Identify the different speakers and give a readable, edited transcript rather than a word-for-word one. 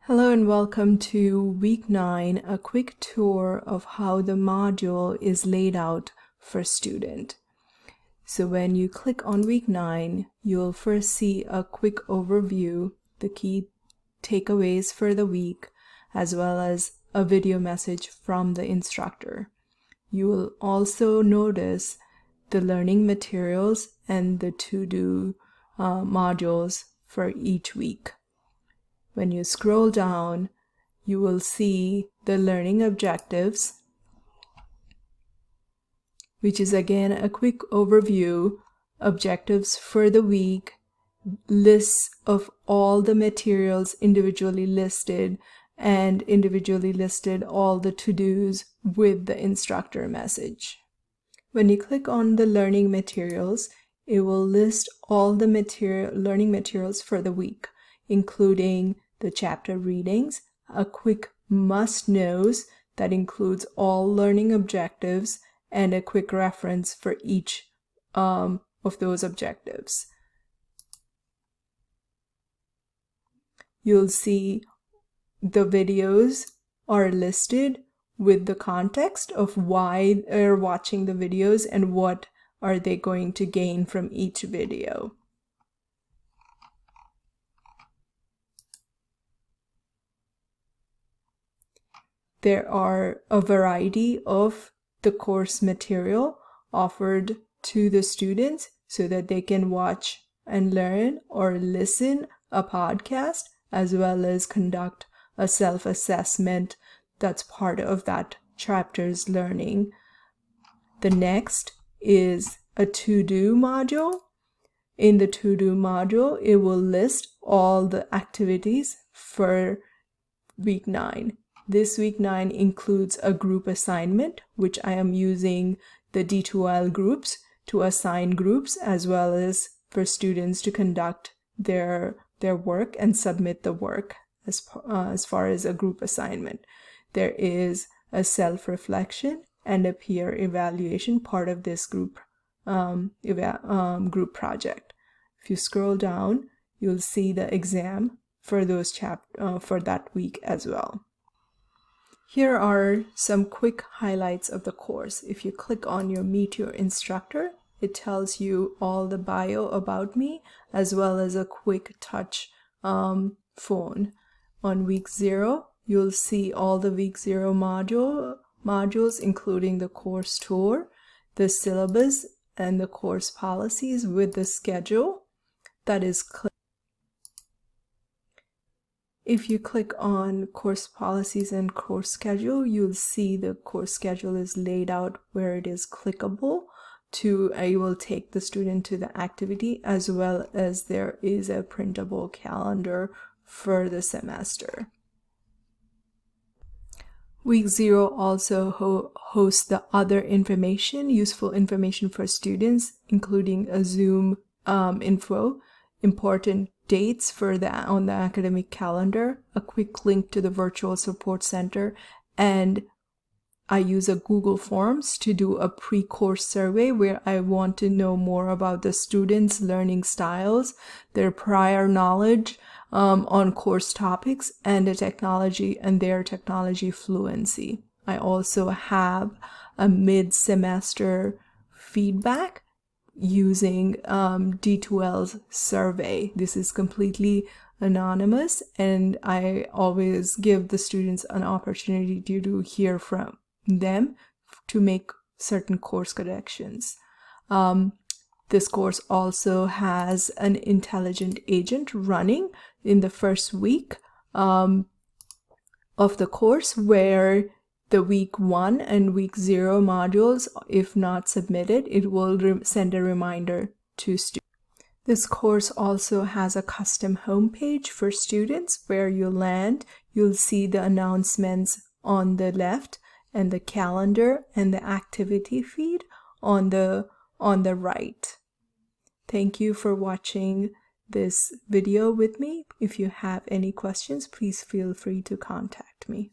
Speaker 1: Hello and welcome to week 9, a quick tour of how the module is laid out for student. So when you click on week 9, you'll first see a quick overview, the key takeaways for the week, as well as a video message from the instructor. You will also notice the learning materials and the to-do modules for each week. When you scroll down, you will see the learning objectives, which is again a quick overview, objectives for the week, lists of all the materials individually listed, and individually listed all the to-dos with the instructor message. When you click on the learning materials, it will list all the learning materials for the week, including the chapter readings, a quick must-knows that includes all learning objectives, and a quick reference for each of those objectives. You'll see the videos are listed with the context of why they're watching the videos and what are they going to gain from each video. There are a variety of the course material offered to the students so that they can watch and learn or listen a podcast, as well as conduct a self-assessment that's part of that chapter's learning. The next is a to-do module. In the to-do module, it will list all the activities for week 9. This week 9 includes a group assignment, which I am using the D2L groups to assign groups, as well as for students to conduct their work and submit the work as far as a group assignment. There is a self-reflection and a peer evaluation part of this group group project. If you scroll down, you'll see the exam for those for that week as well. Here are some quick highlights of the course. If you click on your Meet Your Instructor, it tells you all the bio about me, as well as a quick touch phone. On week 0, you'll see all the week 0 modules, including the course tour, the syllabus, and the course policies with the schedule that is clicked. If you click on course policies and course schedule, you'll see the course schedule is laid out where it is clickable it will take the student to the activity, as well as there is a printable calendar for the semester. Week 0 also hosts the other information, useful information for students, including a Zoom info, important dates on the academic calendar, a quick link to the virtual support center, and I use a Google Forms to do a pre-course survey where I want to know more about the students' learning styles, their prior knowledge on course topics, and their technology fluency. I also have a mid-semester feedback using D2L's survey. This is completely anonymous, and I always give the students an opportunity to hear from them to make certain course corrections. This course also has an intelligent agent running in the first week of the course, where the week 1 and week 0 modules, if not submitted, it will send a reminder to students. This course also has a custom homepage for students. Where you land, you'll see the announcements on the left and the calendar and the activity feed on the right. Thank you for watching this video with me. If you have any questions, please feel free to contact me.